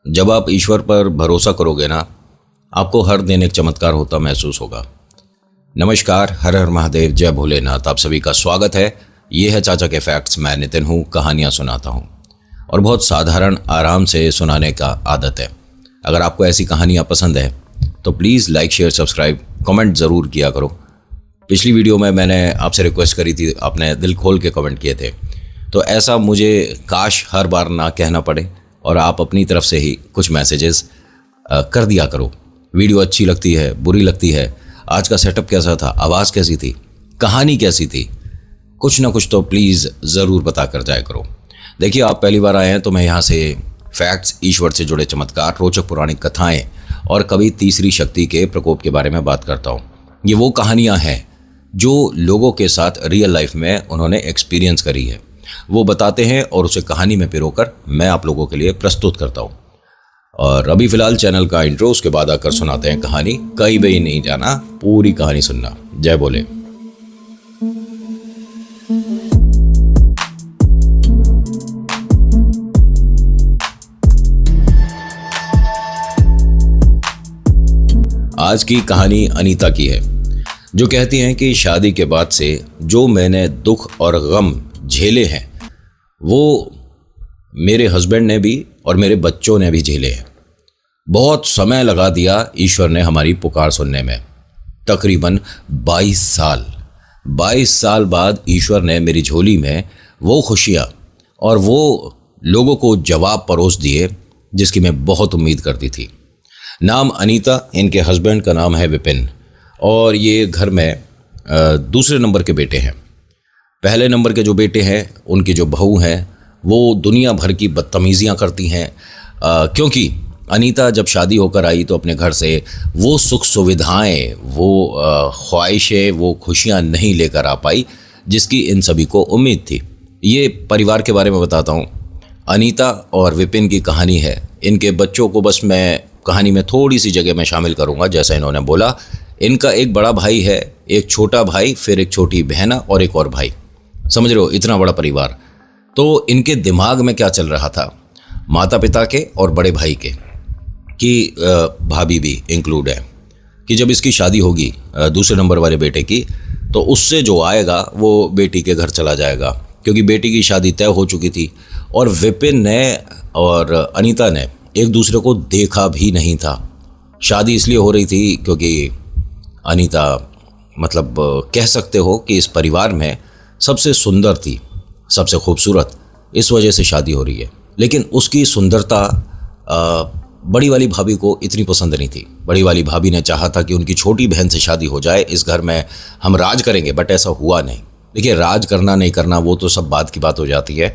जब आप ईश्वर पर भरोसा करोगे ना, आपको हर दिन एक चमत्कार होता महसूस होगा। नमस्कार, हर हर महादेव, जय भोलेनाथ। आप सभी का स्वागत है। ये है चाचा के फैक्ट्स। मैं नितिन हूँ, कहानियाँ सुनाता हूँ और बहुत साधारण आराम से सुनाने का आदत है। अगर आपको ऐसी कहानियाँ पसंद है तो please like, share, subscribe, comment ज़रूर किया करो। पिछली वीडियो में मैंने आपसे रिक्वेस्ट करी थी, आपने दिल खोल के कमेंट किए थे, तो ऐसा मुझे काश हर बार ना कहना पड़े और आप अपनी तरफ से ही कुछ मैसेजेस कर दिया करो। वीडियो अच्छी लगती है, बुरी लगती है, आज का सेटअप कैसा था, आवाज़ कैसी थी, कहानी कैसी थी, कुछ ना कुछ तो प्लीज़ ज़रूर बता कर जाया करो। देखिए, आप पहली बार आए हैं तो मैं यहाँ से फैक्ट्स, ईश्वर से जुड़े चमत्कार, रोचक पौराणिक कथाएँ और कभी तीसरी शक्ति के प्रकोप के बारे में बात करता हूँ। ये वो कहानियाँ हैं जो लोगों के साथ रियल लाइफ में उन्होंने एक्सपीरियंस करी है, वो बताते हैं और उसे कहानी में पिरोकर मैं आप लोगों के लिए प्रस्तुत करता हूँ। और अभी फ़िलहाल चैनल का इंट्रो, उसके बाद आकर सुनाते हैं कहानी। कहीं भी नहीं जाना, पूरी कहानी सुनना। जय बोले। आज की कहानी अनीता की है, जो कहती हैं कि शादी के बाद से जो मैंने दुख और गम झेले हैं वो मेरे हस्बैंड ने भी और मेरे बच्चों ने भी झेले हैं। बहुत समय लगा दिया ईश्वर ने हमारी पुकार सुनने में। तकरीबन 22 साल बाद ईश्वर ने मेरी झोली में वो खुशियाँ और वो लोगों को जवाब परोस दिए जिसकी मैं बहुत उम्मीद करती थी। नाम अनीता, इनके हस्बैंड का नाम है विपिन और ये घर में दूसरे नंबर के बेटे हैं। पहले नंबर के जो बेटे हैं, उनकी जो बहू हैं, वो दुनिया भर की बदतमीज़ियाँ करती हैं, क्योंकि अनीता जब शादी होकर आई तो अपने घर से वो सुख सुविधाएं, वो ख्वाहिशें, वो खुशियाँ नहीं लेकर आ पाई जिसकी इन सभी को उम्मीद थी। ये परिवार के बारे में बताता हूँ। अनीता और विपिन की कहानी है। इनके बच्चों को बस मैं कहानी में थोड़ी सी जगह में शामिल करूँगा। जैसा इन्होंने बोला, इनका एक बड़ा भाई है, एक छोटा भाई, फिर एक छोटी बहन और एक और भाई। समझ रहे हो, इतना बड़ा परिवार। तो इनके दिमाग में क्या चल रहा था, माता पिता के और बड़े भाई के, कि भाभी भी इंक्लूड है, कि जब इसकी शादी होगी दूसरे नंबर वाले बेटे की, तो उससे जो आएगा वो बेटी के घर चला जाएगा, क्योंकि बेटी की शादी तय हो चुकी थी और विपिन ने और अनीता ने एक दूसरे को देखा भी नहीं था। शादी इसलिए हो रही थी क्योंकि अनीता, मतलब कह सकते हो कि इस परिवार में सबसे सुंदर थी, सबसे खूबसूरत, इस वजह से शादी हो रही है। लेकिन उसकी सुंदरता बड़ी वाली भाभी को इतनी पसंद नहीं थी। बड़ी वाली भाभी ने चाहा था कि उनकी छोटी बहन से शादी हो जाए, इस घर में हम राज करेंगे, बट ऐसा हुआ नहीं। देखिए, राज करना नहीं करना वो तो सब बात की बात हो जाती है।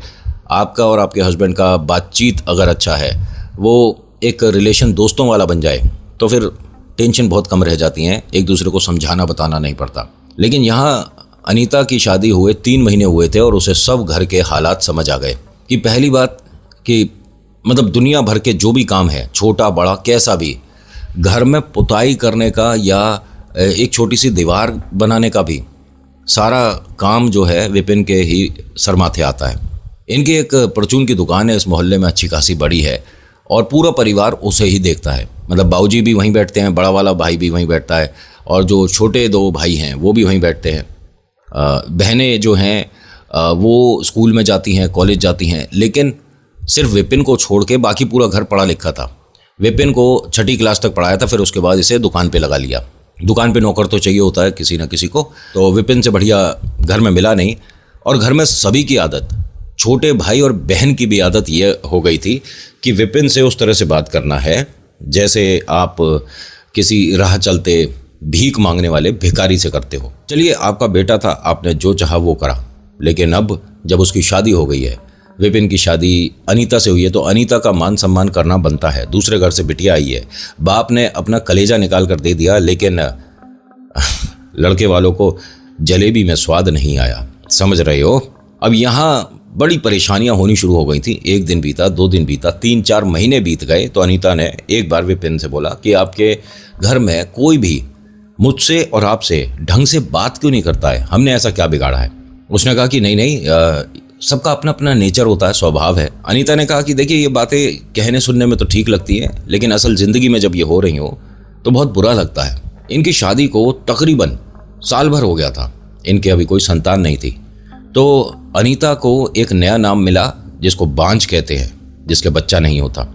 आपका और आपके हस्बैंड का बातचीत अगर अच्छा है, वो एक रिलेशन दोस्तों वाला बन जाए, तो फिर टेंशन बहुत कम रह जाती हैं, एक दूसरे को समझाना बताना नहीं पड़ता। लेकिन यहाँ अनीता की शादी हुए 3 महीने हुए थे और उसे सब घर के हालात समझ आ गए। कि पहली बात कि मतलब दुनिया भर के जो भी काम है, छोटा बड़ा कैसा भी, घर में पुताई करने का या एक छोटी सी दीवार बनाने का भी सारा काम जो है विपिन के ही सर माथे आता है। इनकी एक परचून की दुकान है, इस मोहल्ले में अच्छी खासी बड़ी है और पूरा परिवार उसे ही देखता है। मतलब बाबूजी भी वहीं बैठते हैं, बड़ा वाला भाई भी वहीं बैठता है और जो छोटे 2 भाई हैं वो भी वहीं बैठते हैं। बहनें जो हैं वो स्कूल में जाती हैं, कॉलेज जाती हैं, लेकिन सिर्फ विपिन को छोड़ के बाकी पूरा घर पढ़ा लिखा था। विपिन को 6ठी क्लास तक पढ़ाया था, फिर उसके बाद इसे दुकान पे लगा लिया। दुकान पे नौकर तो चाहिए होता है किसी ना किसी को, तो विपिन से बढ़िया घर में मिला नहीं। और घर में सभी की आदत, छोटे भाई और बहन की भी आदत ये हो गई थी कि विपिन से उस तरह से बात करना है जैसे आप किसी राह चलते भीख मांगने वाले भिखारी से करते हो। चलिए, आपका बेटा था, आपने जो चाहा वो करा, लेकिन अब जब उसकी शादी हो गई है, विपिन की शादी अनीता से हुई है, तो अनीता का मान सम्मान करना बनता है। दूसरे घर से बिटिया आई है, बाप ने अपना कलेजा निकाल कर दे दिया, लेकिन लड़के वालों को जलेबी में स्वाद नहीं आया। समझ रहे हो। अब यहाँ बड़ी परेशानियां होनी शुरू हो गई थी। 1 दिन बीता, 2 दिन बीता, 3-4 महीने बीत गए तो अनीता ने एक बार विपिन से बोला कि आपके घर में कोई भी मुझसे और आपसे ढंग से बात क्यों नहीं करता है, हमने ऐसा क्या बिगाड़ा है। उसने कहा कि नहीं, सबका अपना अपना नेचर होता है, स्वभाव है। अनीता ने कहा कि देखिए ये बातें कहने सुनने में तो ठीक लगती हैं, लेकिन असल ज़िंदगी में जब ये हो रही हो तो बहुत बुरा लगता है। इनकी शादी को तकरीबन साल भर हो गया था, इनके अभी कोई संतान नहीं थी। तो अनीता को एक नया नाम मिला जिसको बांझ कहते हैं, जिसके बच्चा नहीं होता।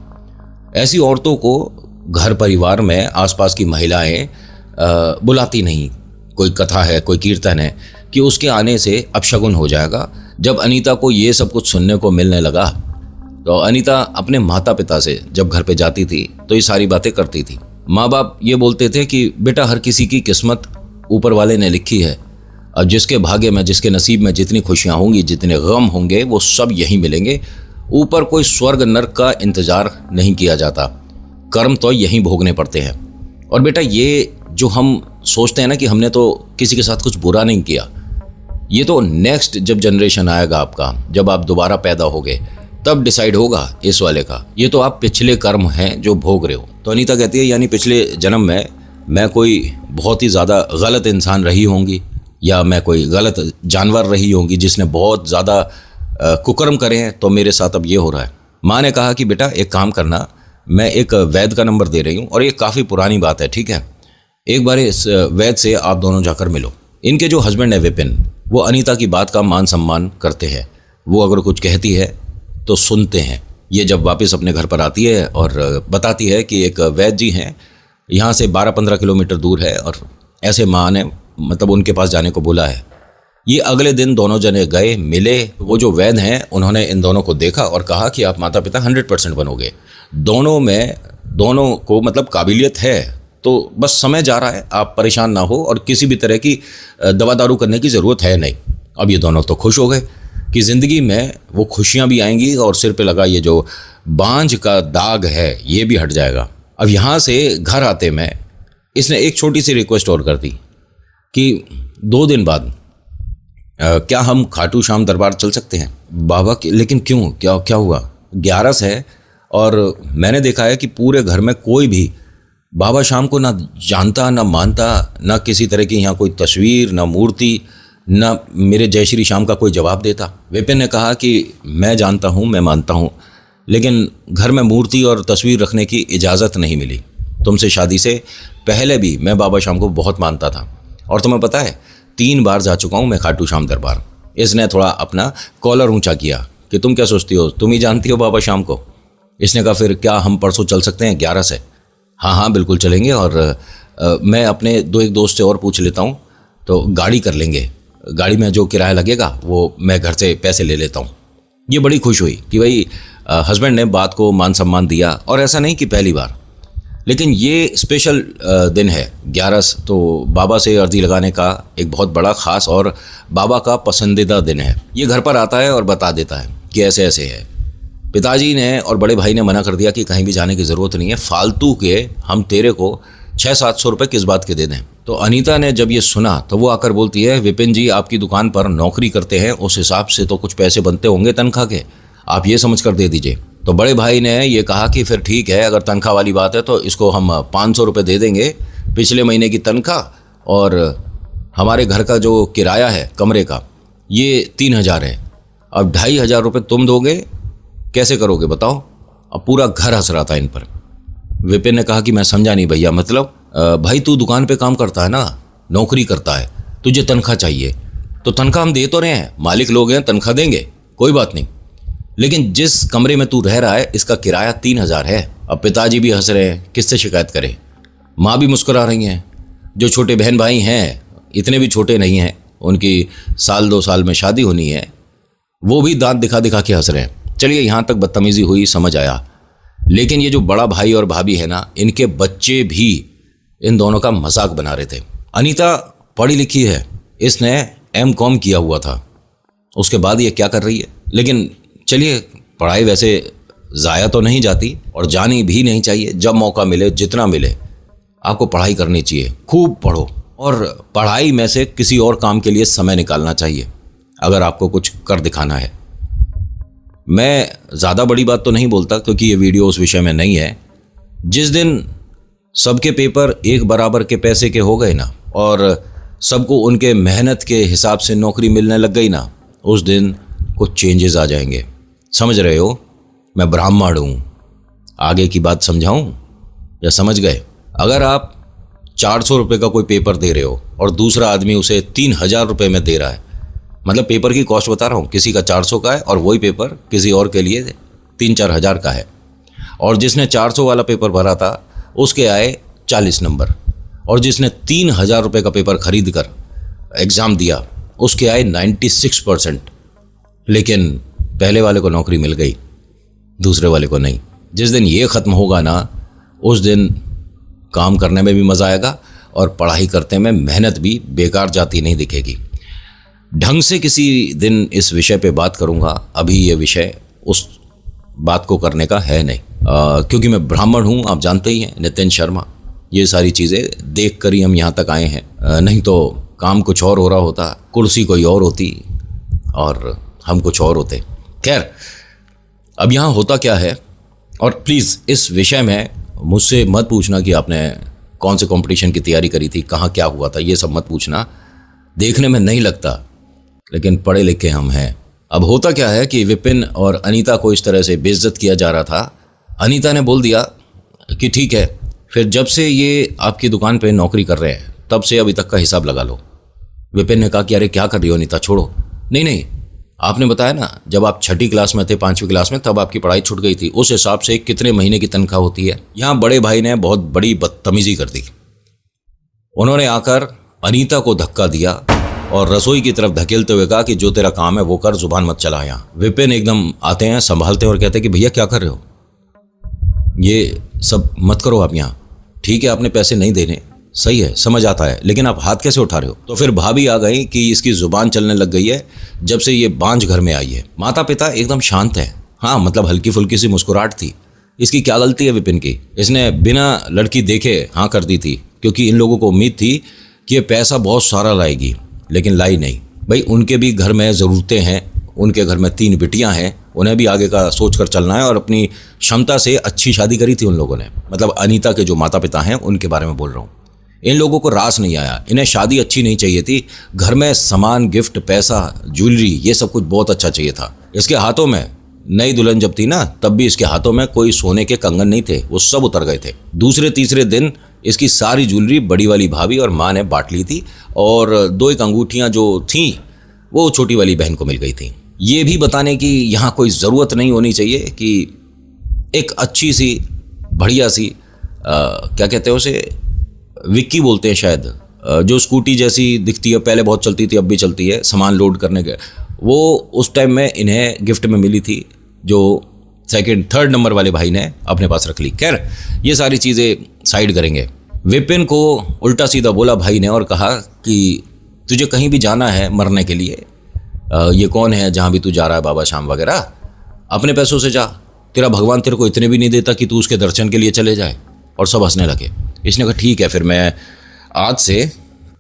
ऐसी औरतों को घर परिवार में आसपास की महिलाएं बुलाती नहीं। कोई कथा है, कोई कीर्तन है कि उसके आने से अपशगुन हो जाएगा। जब अनीता को ये सब कुछ सुनने को मिलने लगा तो अनीता अपने माता पिता से जब घर पे जाती थी तो ये सारी बातें करती थी। माँ बाप ये बोलते थे कि बेटा हर किसी की किस्मत ऊपर वाले ने लिखी है, और जिसके भाग्य में, जिसके नसीब में जितनी खुशियाँ होंगी, जितने गम होंगे, वो सब यहीं मिलेंगे। ऊपर कोई स्वर्ग नर्क का इंतजार नहीं किया जाता, कर्म तो यहीं भोगने पड़ते हैं। और बेटा ये जो हम सोचते हैं ना कि हमने तो किसी के साथ कुछ बुरा नहीं किया, ये तो नेक्स्ट जब जनरेशन आएगा आपका, जब आप दोबारा पैदा होगे तब डिसाइड होगा इस वाले का। ये तो आप पिछले कर्म हैं जो भोग रहे हो। तो अनीता कहती है यानी पिछले जन्म में मैं कोई बहुत ही ज़्यादा गलत इंसान रही होंगी, या मैं कोई गलत जानवर रही होंगी जिसने बहुत ज़्यादा कुकर्म करे हैं, तो मेरे साथ अब ये हो रहा है। माँ ने कहा कि बेटा एक काम करना, मैं एक वैद्य का नंबर दे रही हूँ, और ये काफ़ी पुरानी बात है, ठीक है, एक बार इस वैद्य से आप दोनों जाकर मिलो। इनके जो हस्बैंड है विपिन, वो अनीता की बात का मान सम्मान करते हैं। वो अगर कुछ कहती है तो सुनते हैं। ये जब वापस अपने घर पर आती है और बताती है कि एक वैद्य जी हैं, यहाँ से 12-15 किलोमीटर दूर है, और ऐसे माँ ने मतलब उनके पास जाने को बोला है। ये अगले दिन दोनों जने गए, मिले। वो जो वैद्य हैं उन्होंने इन दोनों को देखा और कहा कि आप माता पिता 100% बनोगे। दोनों को मतलब काबिलियत है, तो बस समय जा रहा है, आप परेशान ना हो, और किसी भी तरह की दवा दारू करने की ज़रूरत है नहीं। अब ये दोनों तो खुश हो गए कि ज़िंदगी में वो खुशियाँ भी आएंगी और सिर पे लगा ये जो बांझ का दाग है ये भी हट जाएगा। अब यहाँ से घर आते में इसने एक छोटी सी रिक्वेस्ट और कर दी कि 2 दिन बाद क्या हम खाटू श्याम दरबार चल सकते हैं? बाबा लेकिन क्यों, क्या हुआ? 11 है और मैंने देखा है कि पूरे घर में कोई भी बाबा श्याम को ना जानता, ना मानता, ना किसी तरह की यहाँ कोई तस्वीर, ना मूर्ति, ना मेरे जय श्री श्याम का कोई जवाब देता। विपिन ने कहा कि मैं जानता हूँ, मैं मानता हूँ, लेकिन घर में मूर्ति और तस्वीर रखने की इजाज़त नहीं मिली। तुमसे शादी से पहले भी मैं बाबा श्याम को बहुत मानता था, और तुम्हें पता है 3 बार जा चुका हूँ मैं खाटू श्याम दरबार। इसने थोड़ा अपना कॉलर ऊंचा किया कि तुम क्या सोचती हो, तुम ही जानती हो बाबा श्याम को। इसने कहा फिर क्या हम परसों चल सकते हैं 11 से? हाँ बिल्कुल चलेंगे, और मैं अपने एक दोस्त से और पूछ लेता हूँ, तो गाड़ी कर लेंगे। गाड़ी में जो किराया लगेगा वो मैं घर से पैसे ले लेता हूँ। ये बड़ी खुश हुई कि भाई हस्बैंड ने बात को मान सम्मान दिया, और ऐसा नहीं कि पहली बार। लेकिन ये स्पेशल दिन है 11, तो बाबा से अर्जी लगाने का एक बहुत बड़ा ख़ास और बाबा का पसंदीदा दिन है। ये घर पर आता है और बता देता है कि ऐसे ऐसे है। पिताजी ने और बड़े भाई ने मना कर दिया कि कहीं भी जाने की ज़रूरत नहीं है, फालतू के हम तेरे को 600-700 रुपये किस बात के दे दें। तो अनीता ने जब ये सुना तो वो आकर बोलती है, विपिन जी आपकी दुकान पर नौकरी करते हैं, उस हिसाब से तो कुछ पैसे बनते होंगे तनख्वाह के, आप ये समझ कर दे दीजिए। तो बड़े भाई ने ये कहा कि फिर ठीक है, अगर तनख्वाह वाली बात है तो इसको हम 500 रुपये दे देंगे, पिछले महीने की तनख्वाह, और हमारे घर का जो किराया है कमरे का ये 3000 है। अब 2500 रुपये तुम दोगे, कैसे करोगे बताओ? अब पूरा घर हंस रहा था इन पर। विपिन ने कहा कि मैं समझा नहीं भैया, मतलब भाई तू दुकान पे काम करता है ना, नौकरी करता है, तुझे तनख्वाह चाहिए तो तनख्वाह हम दे तो रहे हैं, मालिक लोग हैं, तनख्वाह देंगे, कोई बात नहीं, लेकिन जिस कमरे में तू रह रहा है इसका किराया 3000 है। अब पिताजी भी हंस रहे हैं, किससे शिकायत करें? माँ भी मुस्कुरा रही हैं। जो छोटे बहन भाई हैं, इतने भी छोटे नहीं हैं, उनकी 1-2 साल में शादी होनी है, वो भी दांत दिखा दिखा के हंस रहे हैं। चलिए यहाँ तक बदतमीजी हुई, समझ आया। लेकिन ये जो बड़ा भाई और भाभी है ना, इनके बच्चे भी इन दोनों का मजाक बना रहे थे। अनीता पढ़ी लिखी है, इसने M.Com किया हुआ था, उसके बाद ये क्या कर रही है। लेकिन चलिए, पढ़ाई वैसे ज़ाया तो नहीं जाती और जानी भी नहीं चाहिए। जब मौका मिले, जितना मिले, आपको पढ़ाई करनी चाहिए, खूब पढ़ो, और पढ़ाई में से किसी और काम के लिए समय निकालना चाहिए अगर आपको कुछ कर दिखाना है। मैं ज़्यादा बड़ी बात तो नहीं बोलता क्योंकि ये वीडियो उस विषय में नहीं है। जिस दिन सबके पेपर एक बराबर के पैसे के हो गए ना, और सबको उनके मेहनत के हिसाब से नौकरी मिलने लग गई ना, उस दिन कुछ चेंजेस आ जाएंगे। समझ रहे हो? मैं ब्राह्मण हूँ। आगे की बात समझाऊँ या समझ गए? अगर आप 400 रुपये का कोई पेपर दे रहे हो और दूसरा आदमी उसे 3000 रुपये में दे रहा है, मतलब पेपर की कॉस्ट बता रहा हूँ, किसी का 400 का है और वही पेपर किसी और के लिए 3-4 हज़ार का है, और जिसने 400 वाला पेपर भरा था उसके आए 40 नंबर, और जिसने 3000 रुपये का पेपर खरीद कर एग्ज़ाम दिया उसके आए 96%। लेकिन पहले वाले को नौकरी मिल गई, दूसरे वाले को नहीं। जिस दिन ये ख़त्म होगा ना, उस दिन काम करने में भी मज़ा आएगा और पढ़ाई करते में मेहनत भी बेकार जाती नहीं दिखेगी। ढंग से किसी दिन इस विषय पे बात करूँगा, अभी ये विषय उस बात को करने का है नहीं, क्योंकि मैं ब्राह्मण हूँ, आप जानते ही हैं, नितिन शर्मा। ये सारी चीज़ें देख कर ही हम यहाँ तक आए हैं, नहीं तो काम कुछ और हो रहा होता, कुर्सी कोई और होती और हम कुछ और होते। खैर, अब यहाँ होता क्या है, और प्लीज़ इस विषय में मुझसे मत पूछना कि आपने कौन से कंपटीशन की तैयारी करी थी, कहाँ क्या हुआ था, ये सब मत पूछना, देखने में नहीं लगता, लेकिन पढ़े लिखे हम हैं। अब होता क्या है कि विपिन और अनीता को इस तरह से बेइज्जत किया जा रहा था। अनीता ने बोल दिया कि ठीक है, फिर जब से ये आपकी दुकान पे नौकरी कर रहे हैं तब से अभी तक का हिसाब लगा लो। विपिन ने कहा कि अरे क्या कर रही हो अनीता, छोड़ो। नहीं, आपने बताया ना जब आप 6ठी क्लास में थे, 5वीं क्लास में, तब आपकी पढ़ाई छूट गई थी, उस हिसाब से कितने महीने की तनख्वाह होती है। यहाँ बड़े भाई ने बहुत बड़ी बदतमीजी कर दी। उन्होंने आकर अनीता को धक्का दिया और रसोई की तरफ धकेलते हुए कहा कि जो तेरा काम है वो कर, जुबान मत चला यहाँ। विपिन एकदम आते हैं, संभालते हैं और कहते हैं कि भैया क्या कर रहे हो, ये सब मत करो आप यहाँ। ठीक है, आपने पैसे नहीं देने, सही है, समझ आता है, लेकिन आप हाथ कैसे उठा रहे हो? तो फिर भाभी आ गई कि इसकी जुबान चलने लग गई है जब से ये बांझ घर में आई है। माता पिता एकदम शांत है, हाँ, मतलब हल्की फुल्की सी मुस्कुराहट थी। इसकी क्या गलती है विपिन की? इसने बिना लड़की देखे हाँ कर दी थी, क्योंकि इन लोगों को उम्मीद थी कि ये पैसा बहुत सारा लाएगी, लेकिन लाई नहीं। भाई उनके भी घर में ज़रूरतें हैं, उनके घर में 3 बिटियां हैं, उन्हें भी आगे का सोच कर चलना है, और अपनी क्षमता से अच्छी शादी करी थी उन लोगों ने। मतलब अनीता के जो माता पिता हैं उनके बारे में बोल रहा हूँ। इन लोगों को रास नहीं आया, इन्हें शादी अच्छी नहीं चाहिए थी, घर में सामान, गिफ्ट, पैसा, ज्वेलरी, ये सब कुछ बहुत अच्छा चाहिए था। इसके हाथों में नई दुल्हन जब थी ना, तब भी इसके हाथों में कोई सोने के कंगन नहीं थे, वो सब उतर गए थे। दूसरे तीसरे दिन इसकी सारी ज्वेलरी बड़ी वाली भाभी और माँ ने बांट ली थी, और 2-1 अंगूठियाँ जो थीं वो छोटी वाली बहन को मिल गई थी। ये भी बताने की यहाँ कोई ज़रूरत नहीं होनी चाहिए कि एक अच्छी सी बढ़िया सी क्या कहते हैं उसे, विक्की बोलते हैं शायद, जो स्कूटी जैसी दिखती है, पहले बहुत चलती थी, अब भी चलती है, सामान लोड करने के, वो उस टाइम में इन्हें गिफ्ट में मिली थी, जो 2nd-3rd नंबर वाले भाई ने अपने पास रख ली। खैर, ये सारी चीज़ें साइड करेंगे। विपिन को उल्टा सीधा बोला भाई ने और कहा कि तुझे कहीं भी जाना है मरने के लिए, ये कौन है जहाँ भी तू जा रहा है, बाबा श्याम वगैरह, अपने पैसों से जा, तेरा भगवान तेरे को इतने भी नहीं देता कि तू उसके दर्शन के लिए चले जाए। और सब हंसने लगे। इसने कहा ठीक है, फिर मैं आज से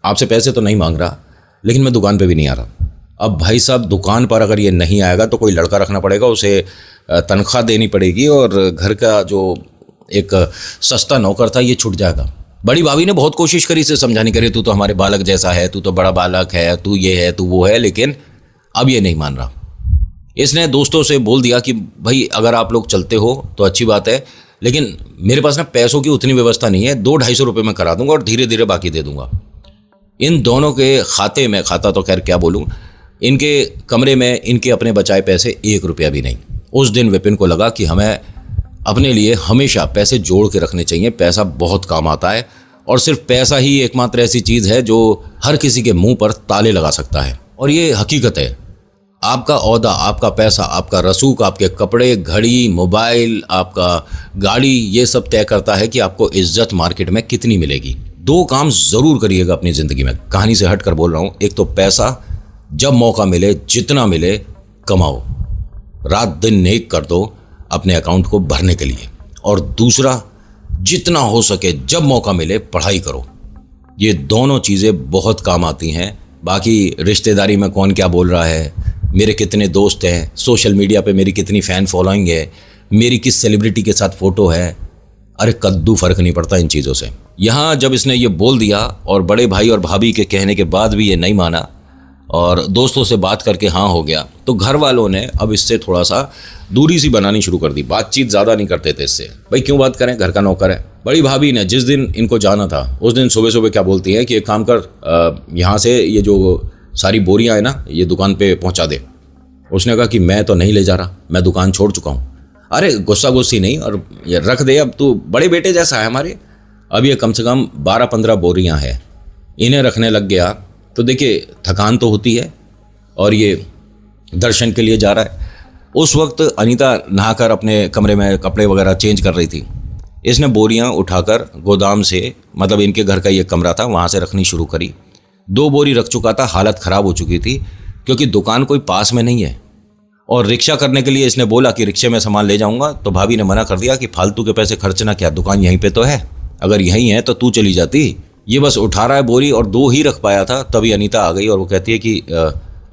आपसे पैसे तो नहीं मांग रहा, लेकिन मैं दुकान पे भी नहीं आ रहा। अब भाई साहब, दुकान पर अगर ये नहीं आएगा तो कोई लड़का रखना पड़ेगा, उसे तनख्वाह देनी पड़ेगी, और घर का जो एक सस्ता नौकर था ये छूट जाएगा। बड़ी भाभी ने बहुत कोशिश करी इसे समझाने के लिए, तू तो हमारे बालक जैसा है, तू तो बड़ा बालक है, तू ये है, तू वो है, लेकिन अब ये नहीं मान रहा। इसने दोस्तों से बोल दिया कि भाई अगर आप लोग चलते हो तो अच्छी बात है, लेकिन मेरे पास ना पैसों की उतनी व्यवस्था नहीं है, 200-250 रुपये में करा दूंगा और धीरे धीरे बाकी दे दूंगा। इन दोनों के खाते में, खाता तो खैर क्या बोलूँ, इनके कमरे में इनके अपने बचाए पैसे 1 रुपया भी नहीं। उस दिन विपिन को लगा कि हमें अपने लिए हमेशा पैसे जोड़ के रखने चाहिए, पैसा बहुत काम आता है, और सिर्फ पैसा ही एकमात्र ऐसी चीज़ है जो हर किसी के मुंह पर ताले लगा सकता है। और ये हकीकत है। आपका ओहदा, आपका पैसा, आपका रसूख, आपके कपड़े, घड़ी, मोबाइल, आपका गाड़ी, ये सब तय करता है कि आपको इज्जत मार्केट में कितनी मिलेगी। 2 काम ज़रूर करिएगा अपनी ज़िंदगी में, कहानी से हट कर बोल रहा हूँ। एक तो पैसा जब मौका मिले, जितना मिले कमाओ, रात दिन नेक कर दो अपने अकाउंट को भरने के लिए। और दूसरा, जितना हो सके जब मौका मिले पढ़ाई करो। ये दोनों चीज़ें बहुत काम आती हैं। बाकी रिश्तेदारी में कौन क्या बोल रहा है, मेरे कितने दोस्त हैं, सोशल मीडिया पे मेरी कितनी फ़ैन फॉलोइंग है, मेरी किस सेलिब्रिटी के साथ फ़ोटो है, अरे कद्दू फ़र्क नहीं पड़ता इन चीज़ों से। यहाँ जब इसने ये बोल दिया और बड़े भाई और भाभी के कहने के बाद भी ये नहीं माना, और दोस्तों से बात करके हाँ हो गया। तो घर वालों ने अब इससे थोड़ा सा दूरी सी बनानी शुरू कर दी, बातचीत ज़्यादा नहीं करते थे इससे। भाई क्यों बात करें, घर का नौकर है। बड़ी भाभी ने जिस दिन इनको जाना था उस दिन सुबह सुबह क्या बोलती है कि एक काम कर, यहाँ से ये जो सारी बोरियां हैं ना ये दुकान पे पहुँचा दे। उसने कहा कि मैं तो नहीं ले जा रहा, मैं दुकान छोड़ चुका हूँ। अरे गुस्सा गुस्सी नहीं, और ये रख दे, अब तू बड़े बेटे जैसा है हमारे। अब ये कम से कम 12-15 बोरियां हैं, इन्हें रखने लग गया। तो देखिए थकान तो होती है, और ये दर्शन के लिए जा रहा है। उस वक्त अनीता नहाकर अपने कमरे में कपड़े वगैरह चेंज कर रही थी। इसने बोरियां उठाकर गोदाम से, मतलब इनके घर का ये कमरा था, वहाँ से रखनी शुरू करी। 2 बोरी रख चुका था, हालत ख़राब हो चुकी थी क्योंकि दुकान कोई पास में नहीं है। और रिक्शा करने के लिए इसने बोला कि रिक्शे में सामान ले जाऊंगा, तो भाभी ने मना कर दिया कि फालतू के पैसे खर्चना क्या, दुकान यहीं पे तो है, अगर यहीं है तो तू चली जाती। ये बस उठा रहा है बोरी, और 2 ही रख पाया था। तभी अनीता आ गई और वो कहती है कि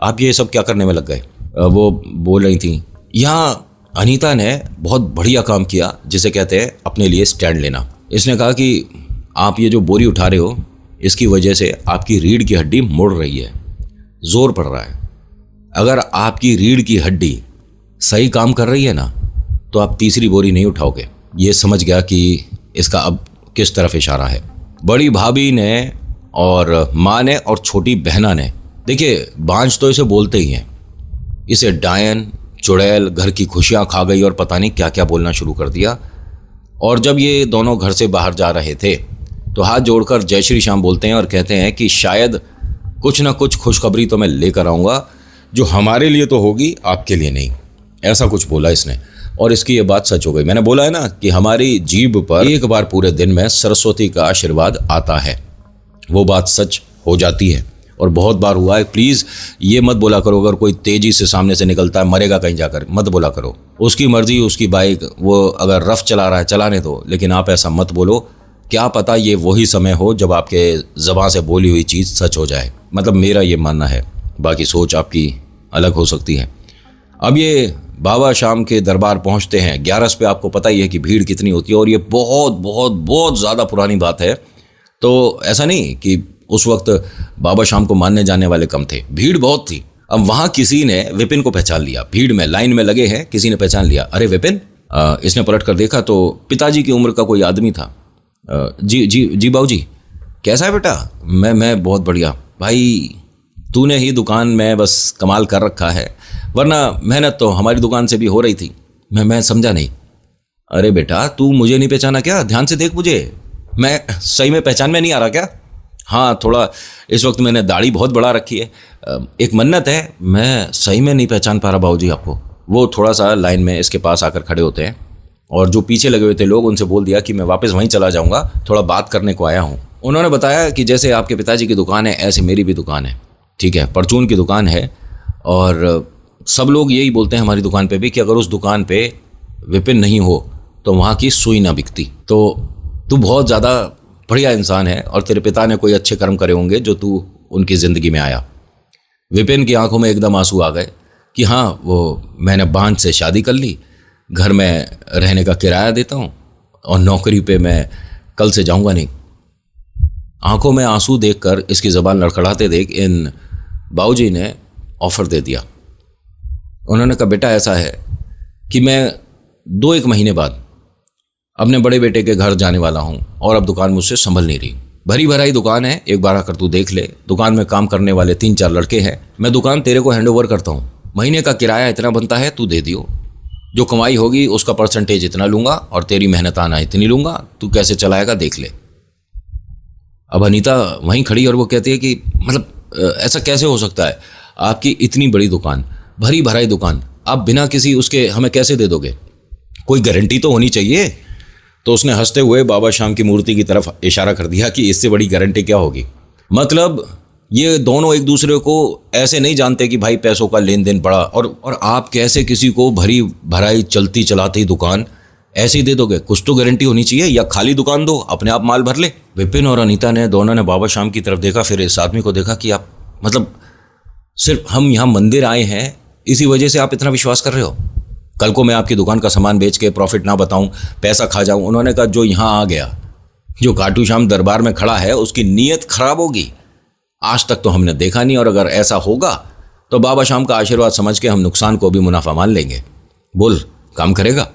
आप ये सब क्या करने में लग गए। वो बोल रही थी। यहाँ अनीता ने बहुत बढ़िया काम किया, जिसे कहते हैं अपने लिए स्टैंड लेना। इसने कहा कि आप ये जो बोरी उठा रहे हो, इसकी वजह से आपकी रीढ़ की हड्डी मुड़ रही है, जोर पड़ रहा है। अगर आपकी रीढ़ की हड्डी सही काम कर रही है ना, तो आप तीसरी बोरी नहीं उठाओगे। ये समझ गया कि इसका अब किस तरफ इशारा है। बड़ी भाभी ने और माँ ने और छोटी बहना ने, देखिए बांझ तो इसे बोलते ही हैं, इसे डायन, चुड़ैल, घर की खुशियाँ खा गई और पता नहीं क्या क्या बोलना शुरू कर दिया। और जब ये दोनों घर से बाहर जा रहे थे तो हाथ जोड़कर जय श्री श्याम बोलते हैं और कहते हैं कि शायद कुछ ना कुछ खुशखबरी तो मैं लेकर आऊँगा, जो हमारे लिए तो होगी, आपके लिए नहीं। ऐसा कुछ बोला इसने, और इसकी ये बात सच हो गई। मैंने बोला है ना कि हमारी जीभ पर एक बार पूरे दिन में सरस्वती का आशीर्वाद आता है, वो बात सच हो जाती है, और बहुत बार हुआ है। प्लीज़ ये मत बोला करो, अगर कोई तेज़ी से सामने से निकलता है, मरेगा कहीं जाकर, मत बोला करो। उसकी मर्जी, उसकी बाइक, वो अगर रफ चला रहा है चलाने दो, लेकिन आप ऐसा मत बोलो। क्या पता ये वही समय हो जब आपके ज़बान से बोली हुई चीज़ सच हो जाए। मतलब मेरा ये मानना है, बाकी सोच आपकी अलग हो सकती है। अब ये बाबा शाम के दरबार पहुंचते हैं। 11 पे आपको पता ही है कि भीड़ कितनी होती है, और ये बहुत बहुत बहुत ज़्यादा पुरानी बात है। तो ऐसा नहीं कि उस वक्त बाबा शाम को मानने जाने वाले कम थे, भीड़ बहुत थी। अब वहाँ किसी ने विपिन को पहचान लिया, भीड़ में लाइन में लगे हैं, किसी ने पहचान लिया, अरे विपिन। इसने पलट कर देखा तो पिताजी की उम्र का कोई आदमी था। जी जी जी बाबू जी, कैसा है बेटा? मैं बहुत बढ़िया। भाई तूने ही दुकान में बस कमाल कर रखा है, वरना मेहनत तो हमारी दुकान से भी हो रही थी। मैं समझा नहीं। अरे बेटा तू मुझे नहीं पहचाना क्या? ध्यान से देख मुझे, मैं सही में पहचान में नहीं आ रहा क्या? हाँ थोड़ा इस वक्त मैंने दाढ़ी बहुत बढ़ा रखी है, एक मन्नत है, मैं सही में नहीं पहचान पा रहा बाबूजी आपको। वो थोड़ा सा लाइन में इसके पास आकर खड़े होते हैं, और जो पीछे लगे हुए थे लोग उनसे बोल दिया कि मैं वापस वहीं चला जाऊँगा, थोड़ा बात करने को आया हूँ। उन्होंने बताया कि जैसे आपके पिताजी की दुकान है, ऐसे मेरी भी दुकान है, ठीक है, परचून की दुकान है। और सब लोग यही बोलते हैं हमारी दुकान पे भी कि अगर उस दुकान पे विपिन नहीं हो तो वहाँ की सुई ना बिकती। तो तू बहुत ज़्यादा बढ़िया इंसान है, और तेरे पिता ने कोई अच्छे कर्म करे होंगे जो तू उनकी ज़िंदगी में आया। विपिन की आंखों में एकदम आंसू आ गए कि हाँ, वो मैंने बांझ से शादी कर ली, घर में रहने का किराया देता हूँ, और नौकरी पे मैं कल से जाऊँगा नहीं। आंखों में आंसू देखकर, इसकी ज़बान लड़खड़ाते देख इन बाबूजी ने ऑफ़र दे दिया। उन्होंने कहा बेटा ऐसा है कि मैं 2-1 महीने बाद अपने बड़े बेटे के घर जाने वाला हूँ, और अब दुकान मुझसे संभल नहीं रही। भरी भराई दुकान है, एक बार आकर तू देख ले। दुकान में काम करने वाले 3-4 लड़के हैं। मैं दुकान तेरे को हैंड ओवर करता हूँ, महीने का किराया इतना बनता है, तू दे दियो। जो कमाई होगी उसका परसेंटेज इतना लूँगा, और तेरी मेहनत आना इतनी लूँगा, तू कैसे चलाएगा देख ले। अब अनीता वहीं खड़ी, और वो कहती है कि मतलब ऐसा कैसे हो सकता है? आपकी इतनी बड़ी दुकान, भरी भराई दुकान, आप बिना किसी उसके हमें कैसे दे दोगे? कोई गारंटी तो होनी चाहिए। तो उसने हंसते हुए बाबा श्याम की मूर्ति की तरफ इशारा कर दिया कि इससे बड़ी गारंटी क्या होगी। मतलब ये दोनों एक दूसरे को ऐसे नहीं जानते कि भाई पैसों का लेन देन पड़ा, और आप कैसे किसी को भरी भराई चलती चलाती दुकान ऐसे ही दे दोगे? कुछ तो गारंटी होनी चाहिए, या खाली दुकान दो, अपने आप माल भर ले। विपिन और अनीता ने दोनों ने बाबा श्याम की तरफ देखा, फिर इस आदमी को देखा कि आप मतलब सिर्फ हम यहाँ मंदिर आए हैं इसी वजह से आप इतना विश्वास कर रहे हो? कल को मैं आपकी दुकान का सामान बेच के प्रॉफिट ना बताऊं, पैसा खा जाऊं। उन्होंने कहा जो यहाँ आ गया, जो खाटू श्याम दरबार में खड़ा है, उसकी नीयत खराब होगी। आज तक तो हमने देखा नहीं, और अगर ऐसा होगा तो बाबा शाम का आशीर्वाद समझ के हम नुकसान को भी मुनाफा मान लेंगे। बोल, काम करेगा?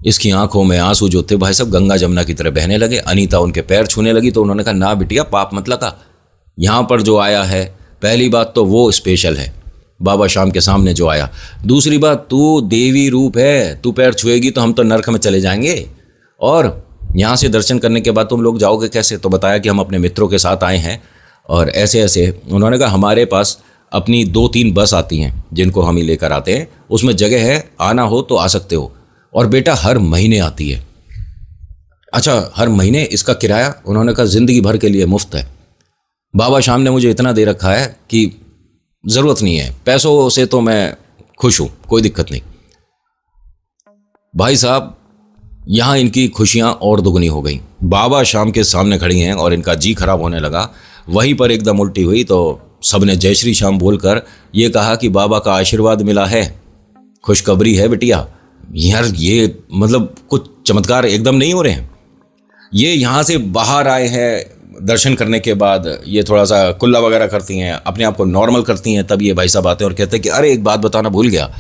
इसकी आंखों में आंसू जो थे भाई साहब गंगा जमुना की तरह बहने लगे। अनीता उनके पैर छूने लगी तो उन्होंने कहा, ना बिटिया, पाप मत लगा। यहाँ पर जो आया है, पहली बात तो वो स्पेशल है, बाबा शाम के सामने जो आया। दूसरी बात, तू देवी रूप है, तू पैर छुएगी तो हम तो नरक में चले जाएंगे, और यहाँ से दर्शन करने के बाद तुम लोग जाओगे कैसे? तो बताया कि हम अपने मित्रों के साथ आए हैं, और ऐसे ऐसे। उन्होंने कहा, हमारे पास अपनी 2-3 बस आती हैं जिनको हम ही लेकर आते हैं, उसमें जगह है, आना हो तो आ सकते हो। और बेटा हर महीने आती है। अच्छा, हर महीने? इसका किराया? उन्होंने कहा, ज़िंदगी भर के लिए मुफ्त है। बाबा शाम ने मुझे इतना दे रखा है कि ज़रूरत नहीं है, पैसों से तो मैं खुश हूँ, कोई दिक्कत नहीं। भाई साहब, यहाँ इनकी खुशियाँ और दुगनी हो गई। बाबा शाम के सामने खड़ी हैं और इनका जी खराब होने लगा। वहीं पर एकदम उल्टी हुई तो सबने जय श्री श्याम बोलकर ये कहा कि बाबा का आशीर्वाद मिला है, खुशखबरी है बिटिया। यार ये मतलब कुछ चमत्कार एकदम नहीं हो रहे हैं। ये यहाँ से बाहर आए हैं दर्शन करने के बाद, ये थोड़ा सा कुल्ला वगैरह करती हैं, अपने आप को नॉर्मल करती हैं, तब ये भाई साहब आते हैं और कहते हैं कि अरे एक बात बताना भूल गया,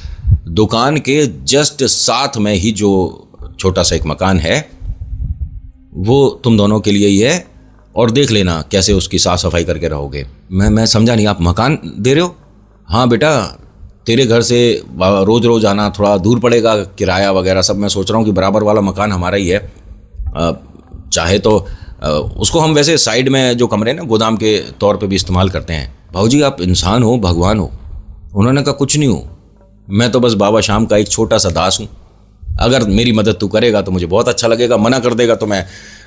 दुकान के जस्ट साथ में ही जो छोटा सा एक मकान है वो तुम दोनों के लिए ही है, और देख लेना कैसे उसकी साफ़ सफाई करके रहोगे। मैं समझा नहीं, आप मकान दे रहे हो? हाँ बेटा, तेरे घर से रोज़ रोज़ आना थोड़ा दूर पड़ेगा, किराया वगैरह सब मैं सोच रहा हूँ कि बराबर वाला मकान हमारा ही है। चाहे तो उसको हम वैसे साइड में जो कमरे ना गोदाम के तौर पे भी इस्तेमाल करते हैं। भाऊजी आप इंसान हो, भगवान हो? उन्होंने कहा, कुछ नहीं हूँ, मैं तो बस बाबा शाम का एक छोटा सा दास हूँ। अगर मेरी मदद तू करेगा तो मुझे बहुत अच्छा लगेगा, मना कर देगा तो मैं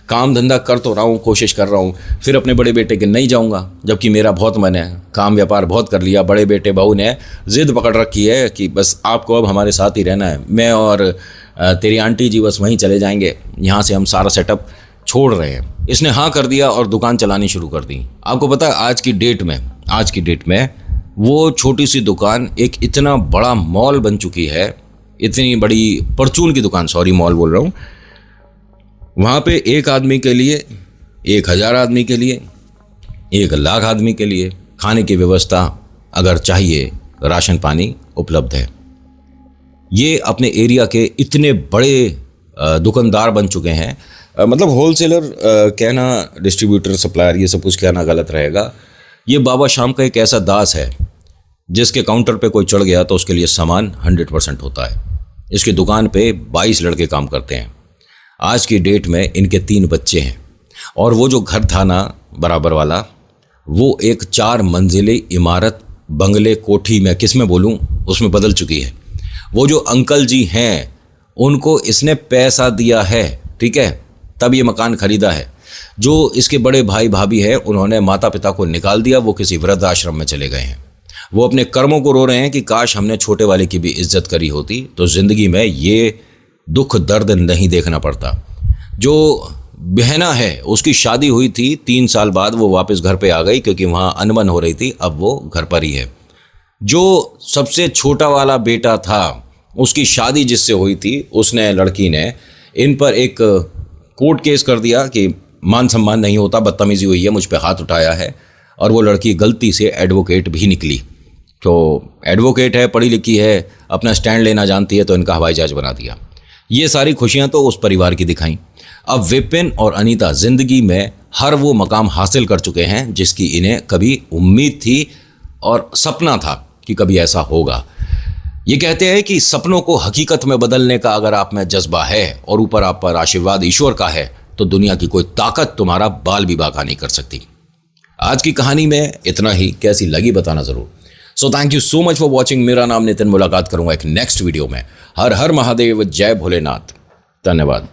काम धंधा कर तो रहा हूँ, कोशिश कर रहा हूँ, फिर अपने बड़े बेटे के नहीं जाऊँगा, जबकि मेरा बहुत मन है, काम व्यापार बहुत कर लिया। बड़े बेटे बहू ने ज़िद पकड़ रखी है कि बस आपको अब हमारे साथ ही रहना है, मैं और तेरी आंटी जी बस वहीं चले जाएंगे, यहाँ से हम सारा सेटअप छोड़ रहे हैं। इसने हाँ कर दिया और दुकान चलानी शुरू कर दी। आपको पता है आज की डेट में वो छोटी सी दुकान एक इतना बड़ा मॉल बन चुकी है, इतनी बड़ी परचून की दुकान, सॉरी मॉल बोल रहा हूँ। वहाँ पे एक आदमी के लिए, 1000 आदमी के लिए, 1,00,000 आदमी के लिए खाने की व्यवस्था अगर चाहिए, राशन पानी उपलब्ध है। ये अपने एरिया के इतने बड़े दुकानदार बन चुके हैं, मतलब होलसेलर कहना, डिस्ट्रीब्यूटर, सप्लायर, ये सब कुछ कहना गलत रहेगा। ये बाबा शाम का एक ऐसा दास है जिसके काउंटर पे कोई चढ़ गया तो उसके लिए सामान 100% होता है। इसकी दुकान पे 22 लड़के काम करते हैं। आज की डेट में इनके 3 बच्चे हैं, और वो जो घर था ना बराबर वाला, वो एक 4 मंजिले इमारत, बंगले, कोठी, मैं किस में बोलूँ, उसमें बदल चुकी है। वो जो अंकल जी हैं उनको इसने पैसा दिया है, ठीक है, तब ये मकान खरीदा है। जो इसके बड़े भाई भाभी हैं उन्होंने माता पिता को निकाल दिया, वो किसी वृद्ध आश्रम में चले गए हैं। वो अपने कर्मों को रो रहे हैं कि काश हमने छोटे वाले की भी इज्जत करी होती तो ज़िंदगी में ये दुख दर्द नहीं देखना पड़ता। जो बहना है उसकी शादी हुई थी, 3 साल बाद वो वापस घर पे आ गई क्योंकि वहाँ अनबन हो रही थी, अब वो घर पर ही है। जो सबसे छोटा वाला बेटा था उसकी शादी जिससे हुई थी, उसने, लड़की ने इन पर एक कोर्ट केस कर दिया कि मान सम्मान नहीं होता, बदतमीजी हुई है, मुझ पे हाथ उठाया है, और वो लड़की गलती से एडवोकेट भी निकली। तो एडवोकेट है, पढ़ी लिखी है, अपना स्टैंड लेना जानती है, तो इनका हवाई जहाज बना दिया। ये सारी खुशियां तो उस परिवार की दिखाई। अब विपिन और अनीता जिंदगी में हर वो मकाम हासिल कर चुके हैं जिसकी इन्हें कभी उम्मीद थी और सपना था कि कभी ऐसा होगा। ये कहते हैं कि सपनों को हकीकत में बदलने का अगर आप में जज्बा है और ऊपर आप पर आशीर्वाद ईश्वर का है तो दुनिया की कोई ताकत तुम्हारा बाल भी बाका नहीं कर सकती। आज की कहानी में इतना ही, कैसी लगी बताना जरूर। So thank you so much for watching. मेरा नाम नितिन, मुलाकात करूंगा एक नेक्स्ट वीडियो में। हर हर महादेव, जय भोलेनाथ, धन्यवाद।